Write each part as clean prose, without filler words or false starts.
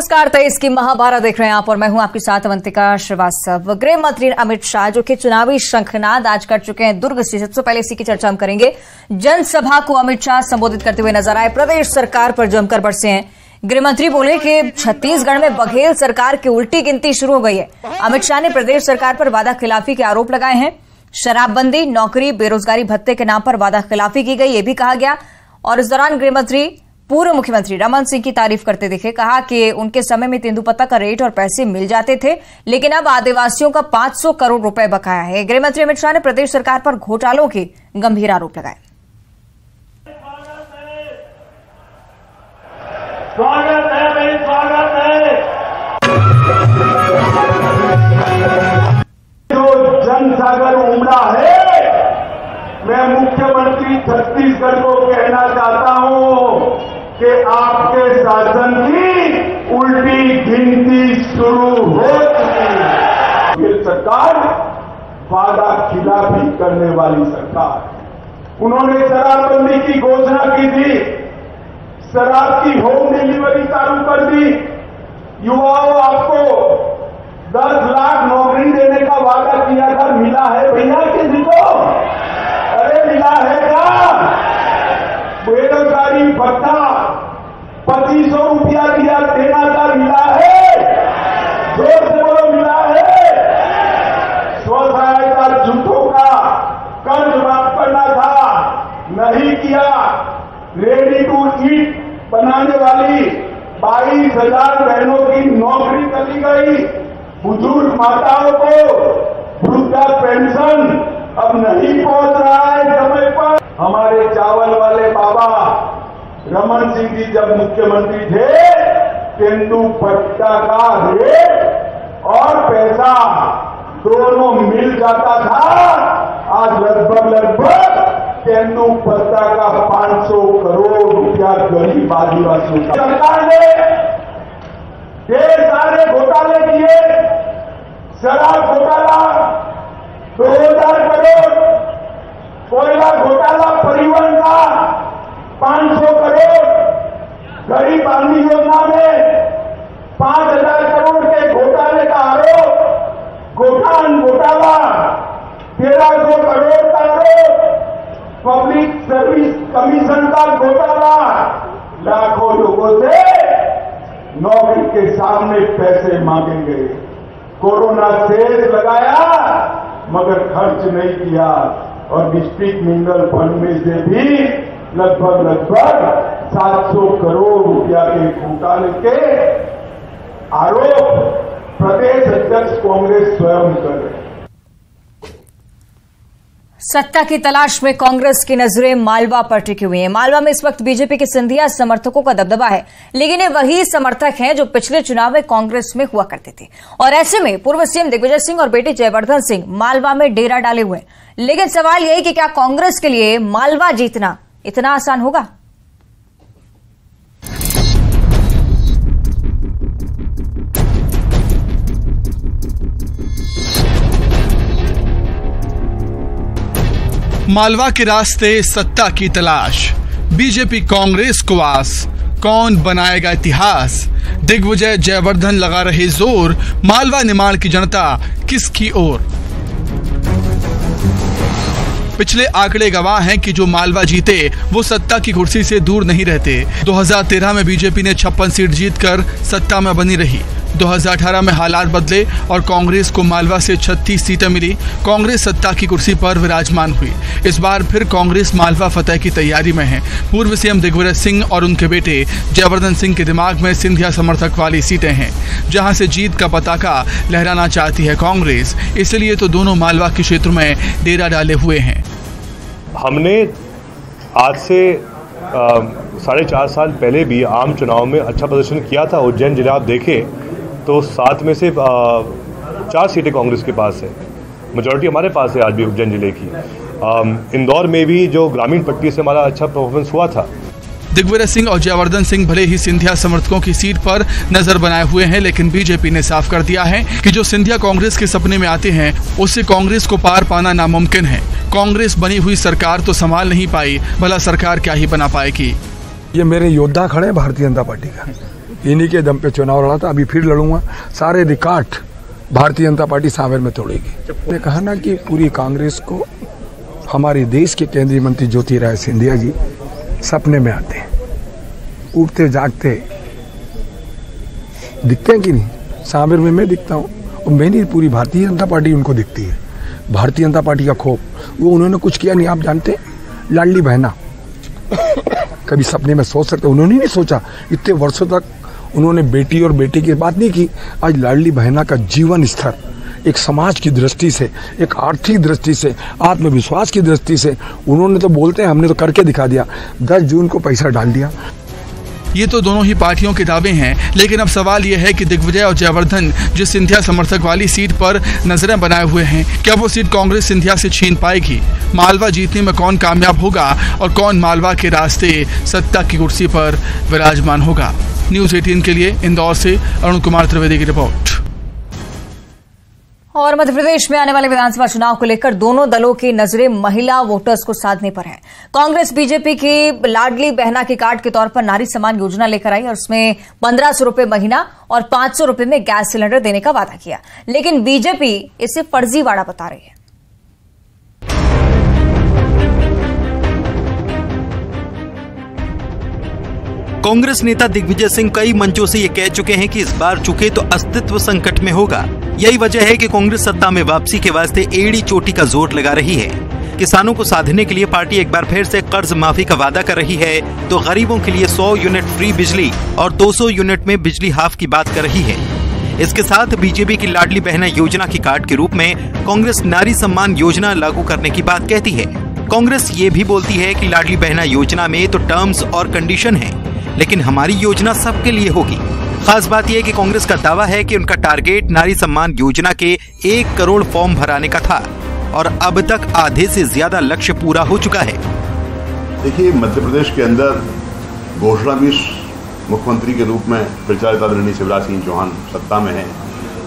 नमस्कार, 23 की महाभारत देख रहे हैं आप और मैं हूं आपके साथ अवंतिका श्रीवास्तव। गृह मंत्री अमित शाह जो कि चुनावी शंखनाद आज कर चुके हैं दुर्ग से, सबसे पहले इसी की चर्चा हम करेंगे। जनसभा को अमित शाह संबोधित करते हुए नजर आए, प्रदेश सरकार पर जमकर बरसे हैं। गृह मंत्री बोले कि छत्तीसगढ़ में बघेल सरकार की उल्टी गिनती शुरू हो गई है। अमित शाह ने प्रदेश सरकार पर वादा खिलाफी के आरोप लगाए हैं। शराबबंदी, नौकरी, बेरोजगारी भत्ते के नाम पर वादा खिलाफी की गई, ये भी कहा गया। और इस दौरान गृह मंत्री पूर्व मुख्यमंत्री रमन सिंह की तारीफ करते दिखे। कहा कि उनके समय में तेंदुपत्ता का रेट और पैसे मिल जाते थे, लेकिन अब आदिवासियों का 500 करोड़ रुपए बकाया है। गृह मंत्री अमित शाह ने प्रदेश सरकार पर घोटालों के गंभीर आरोप लगाए। स्वागत है भाई, स्वागत है। जो जनसागर उमड़ा है, मैं मुख्यमंत्री छत्तीसगढ़ को कहना चाहता हूं कि आपके शासन की उल्टी गिनती शुरू हो चुकी है। ये सरकार वादा खिलाफी करने वाली सरकार। उन्होंने शराबबंदी की घोषणा की थी, शराब की होम डिलीवरी चालू कर दी। युवाओं, आपको 10 लाख नौकरी देने का वादा किया था, मिला है भैया किसी को? अरे मिला है क्या? बेरोजगारी भत्ता 2500 रुपया दिया देना था, मिला है? जोर से बोलो, मिला है? स्वसहायता जुटों का कर्ज माफ करना था, नहीं किया। रेडी टू ईट बनाने वाली 22,000 बहनों की नौकरी चली गई। बुजुर्ग माताओं को वृद्धा पेंशन अब नहीं पहुंच रहा है समय पर। हमारे चावल वाले बाबा रमन सिंह जी जब मुख्यमंत्री थे, तेंदुपत्ता का रेट और पैसा दोनों मिल जाता था। आज लगभग तेंदुपत्ता का 500 करोड़ रुपया गरीब आदिवासियों का। सरकार ने ढेर सारे घोटाले किए। शराब घोटाला 2000 करोड़, कोयला घोटाला परिवहन का 500 करोड़, गरीब आदमी योजना में 5,000 करोड़ के घोटाले का आरोप, गोठान घोटाला 1300 करोड़ का आरोप, पब्लिक सर्विस कमीशन का घोटाला, लाखों लोगों से नौकरी के सामने पैसे मांगे गए। कोरोना सेस लगाया मगर खर्च नहीं किया, और डिस्ट्रिक्ट मिनरल फंड में से भी लगभग 700 करोड़ रुपया के घोटाले के आरोप प्रदेश अध्यक्ष कांग्रेस स्वयं कर रहे हैं। सत्ता की तलाश में कांग्रेस की नजरें मालवा पर टिकी हुई हैं। मालवा में इस वक्त बीजेपी के सिंधिया समर्थकों का दबदबा है, लेकिन ये वही समर्थक हैं जो पिछले चुनाव में कांग्रेस में हुआ करते थे। और ऐसे में पूर्व सीएम दिग्विजय सिंह और बेटे जयवर्धन सिंह मालवा में डेरा डाले हुए हैं। लेकिन सवाल यही कि क्या कांग्रेस के लिए मालवा जीतना इतना आसान होगा? मालवा के रास्ते, सत्ता की तलाश, बीजेपी कांग्रेस को आस, कौन बनाएगा इतिहास? दिग्विजय जयवर्धन लगा रहे जोर, मालवा निमाड़ की जनता किसकी ओर? पिछले आंकड़े गवाह हैं कि जो मालवा जीते वो सत्ता की कुर्सी से दूर नहीं रहते। 2013 में बीजेपी ने 56 सीट जीतकर सत्ता में बनी रही। 2018 में हालात बदले और कांग्रेस को मालवा से 36 सीटें मिली। कांग्रेस सत्ता की कुर्सी पर विराजमान हुई। इस बार फिर कांग्रेस मालवा फतह की तैयारी में है। पूर्व सीएम दिग्विजय सिंह और उनके बेटे जयवर्धन सिंह के दिमाग में सिंधिया समर्थक वाली सीटें हैं, जहां से जीत का पताका लहराना चाहती है कांग्रेस। इसलिए तो दोनों मालवा के क्षेत्र में डेरा डाले हुए हैं। हमने आज से 4.5 साल पहले भी आम चुनाव में अच्छा प्रदर्शन किया था। उज्जैन जिला आप देखें तो 7 में से 4 सीटें कांग्रेस के पास है, मेजॉरिटी हमारे पास है आज भी उज्जैन जिले की। इंदौर में भी जो ग्रामीण पट्टी से हमारा अच्छा परफॉर्मेंस हुआ था। दिग्विजय सिंह और जयवर्धन सिंह भले ही सिंधिया समर्थकों की सीट पर नजर बनाए हुए हैं, लेकिन बीजेपी ने साफ कर दिया है कि जो सिंधिया कांग्रेस के सपने में आते हैं उससे कांग्रेस को पार पाना नामुमकिन है। कांग्रेस बनी हुई सरकार तो संभाल नहीं पाई, भला सरकार क्या ही बना पाएगी। ये मेरे योद्धा खड़े हैं भारतीय जनता पार्टी का। इन्हीं के दम पे चुनाव लड़ा था, अभी फिर लड़ूंगा। सारे रिकॉर्ड भारतीय जनता पार्टी सांवेर में तोड़ेगी। मैंने कहा ना कि पूरी कांग्रेस को हमारे देश के केंद्रीय मंत्री ज्योतिरादित्य सिंधिया जी सपने में आते हैं, उठते जागते दिखते हैं कि नहीं। सांवेर में मैं दिखता हूँ और मैंने पूरी भारतीय जनता पार्टी उनको दिखती है। भारतीय जनता पार्टी का खौफ, वो उन्होंने कुछ किया नहीं। आप जानते लाडली बहना कभी सपने में सोच सकते, उन्होंने नहीं सोचा। इतने वर्षों तक उन्होंने बेटी और बेटे की बात नहीं की। आज लाडली बहना का जीवन स्तर एक समाज की दृष्टि से, एक आर्थिक दृष्टि से, आत्मविश्वास की दृष्टि से, उन्होंने तो बोलते हैं हमने तो करके दिखा दिया। 10 जून को पैसा डाल दिया। ये तो दोनों ही पार्टियों के दावे हैं, लेकिन अब सवाल ये है कि दिग्विजय और जयवर्धन जिस सिंधिया समर्थक वाली सीट पर नजरें बनाए हुए हैं, क्या वो सीट कांग्रेस सिंधिया से छीन पाएगी? मालवा जीतने में कौन कामयाब होगा और कौन मालवा के रास्ते सत्ता की कुर्सी पर विराजमान होगा? न्यूज़ 18 के लिए इंदौर से अरुण कुमार त्रिवेदी की रिपोर्ट। और मध्य प्रदेश में आने वाले विधानसभा चुनाव को लेकर दोनों दलों की नजरें महिला वोटर्स को साधने पर है। कांग्रेस बीजेपी की लाडली बहना के कार्ड के तौर पर नारी सम्मान योजना लेकर आई और उसमें 1500 रुपए महीना और 500 रुपए में गैस सिलेंडर देने का वादा किया, लेकिन बीजेपी इसे फर्जीवाड़ा बता रही है। कांग्रेस नेता दिग्विजय सिंह कई मंचों से ये कह चुके हैं कि इस बार चुके तो अस्तित्व संकट में होगा। यही वजह है कि कांग्रेस सत्ता में वापसी के वास्ते एड़ी चोटी का जोर लगा रही है। किसानों को साधने के लिए पार्टी एक बार फिर से कर्ज माफी का वादा कर रही है, तो गरीबों के लिए 100 यूनिट फ्री बिजली और 200 यूनिट में बिजली हाफ की बात कर रही है। इसके साथ बीजेपी की लाडली बहना योजना की कार्ड के रूप में कांग्रेस नारी सम्मान योजना लागू करने की बात कहती है। कांग्रेस ये भी बोलती है कि लाडली बहना योजना में तो टर्म्स और कंडीशन है, लेकिन हमारी योजना सबके लिए होगी। खास बात यह कि कांग्रेस का दावा है कि उनका टारगेट नारी सम्मान योजना के 1 करोड़ फॉर्म भराने का था और अब तक आधे से ज्यादा लक्ष्य पूरा हो चुका है। देखिए, मध्य प्रदेश के अंदर घोषणा भी मुख्यमंत्री के रूप में प्रचारित आदरणीय शिवराज सिंह चौहान सत्ता में है।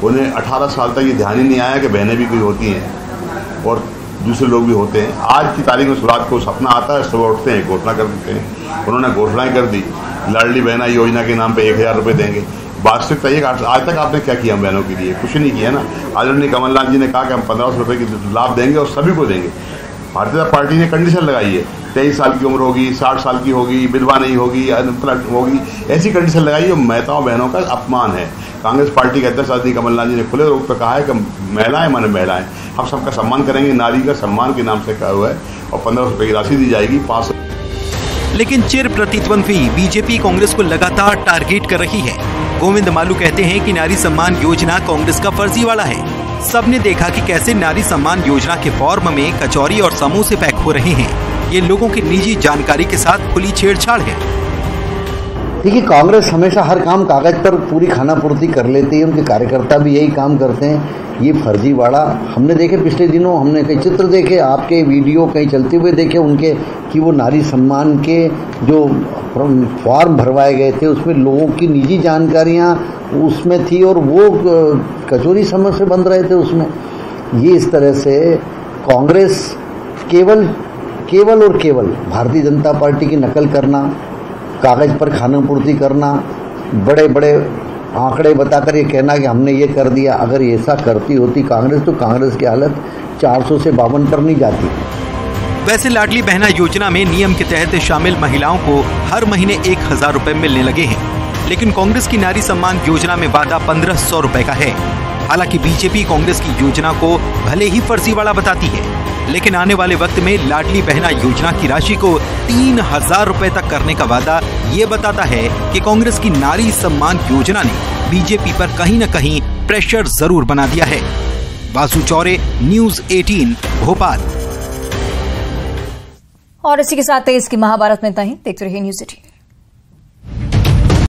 उन्हें 18 साल तक ये ध्यान ही नहीं आया कि बहनें भी कोई होती हैं और दूसरे लोग भी होते हैं। आज की तारीख में शिवराज को सपना आता है, सुबह उठते हैं, घोषणा कर देते हैं। उन्होंने घोषणाएं कर दी, लाडली बहना योजना के नाम पे 1000 रुपए देंगे। वास्तविकता ये, आज तक आपने क्या किया बहनों के लिए? कुछ नहीं किया ना। आदरणीय कमलनाथ जी ने कहा कि हम 1500 रुपए की लाभ देंगे और सभी को देंगे। भारतीय जनता पार्टी ने कंडीशन लगाई है, 23 साल की उम्र होगी, 60 साल की होगी, विधवा नहीं होगी, अनपढ़ होगी, ऐसी कंडीशन लगाई है। माताओं बहनों का अपमान है। कांग्रेस पार्टी के अध्यक्ष आदरणीय कमलनाथ जी ने खुले रूप में कहा है कि महिलाएं माने महिलाएं, हम सबका सम्मान करेंगे। नारी का सम्मान के नाम से कहा हुआ है और 1500 रुपए की राशि दी जाएगी। 500। लेकिन चिर प्रतिद्वंद्वी बीजेपी कांग्रेस को लगातार टारगेट कर रही है। गोविंद मालू कहते हैं कि नारी सम्मान योजना कांग्रेस का फर्जीवाड़ा है। सबने देखा कि कैसे नारी सम्मान योजना के फॉर्म में कचौरी और समोसे पैक हो रहे हैं। ये लोगों की निजी जानकारी के साथ खुली छेड़छाड़ है। देखिए, कांग्रेस हमेशा हर काम कागज पर पूरी खाना पूर्ति कर लेती है, उनके कार्यकर्ता भी यही काम करते हैं। ये फर्जीवाड़ा हमने देखे, पिछले दिनों हमने कई चित्र देखे, आपके वीडियो कहीं चलते हुए देखे उनके, कि वो नारी सम्मान के जो फॉर्म भरवाए गए थे उसमें लोगों की निजी जानकारियां उसमें थी और वो कचौरी समोसे बन रहे थे उसमें। ये इस तरह से कांग्रेस केवल और केवल भारतीय जनता पार्टी की नकल करना, कागज पर खाना पूर्ति करना, बड़े बड़े आंकड़े बताकर ये कहना कि हमने ये कर दिया। अगर ऐसा करती होती कांग्रेस तो कांग्रेस की हालत 400 से 52 पर नहीं जाती। वैसे लाडली बहना योजना में नियम के तहत शामिल महिलाओं को हर महीने 1000 रुपए मिलने लगे हैं, लेकिन कांग्रेस की नारी सम्मान योजना में वादा 1500 रुपए का है। हालांकि बीजेपी कांग्रेस की योजना को भले ही फर्जीवाड़ा बताती है, लेकिन आने वाले वक्त में लाडली बहना योजना की राशि को 3000 रुपए तक करने का वादा ये बताता है कि कांग्रेस की नारी सम्मान योजना ने बीजेपी पर कहीं न कहीं प्रेशर जरूर बना दिया है। वासु चौरे, न्यूज़ 18, भोपाल। और इसी के साथ इसकी महाभारत में इतना ही। देखते रहिए न्यूज़ 18।